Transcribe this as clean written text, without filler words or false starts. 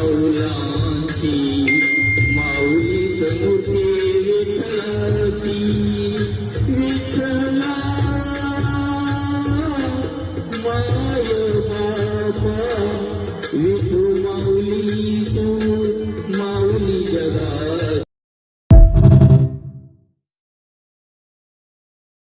माऊलांची माऊलीत मूर्ती विठ्ठलाची विठ्ठला माय बापा विठू माऊली तू माऊली जगा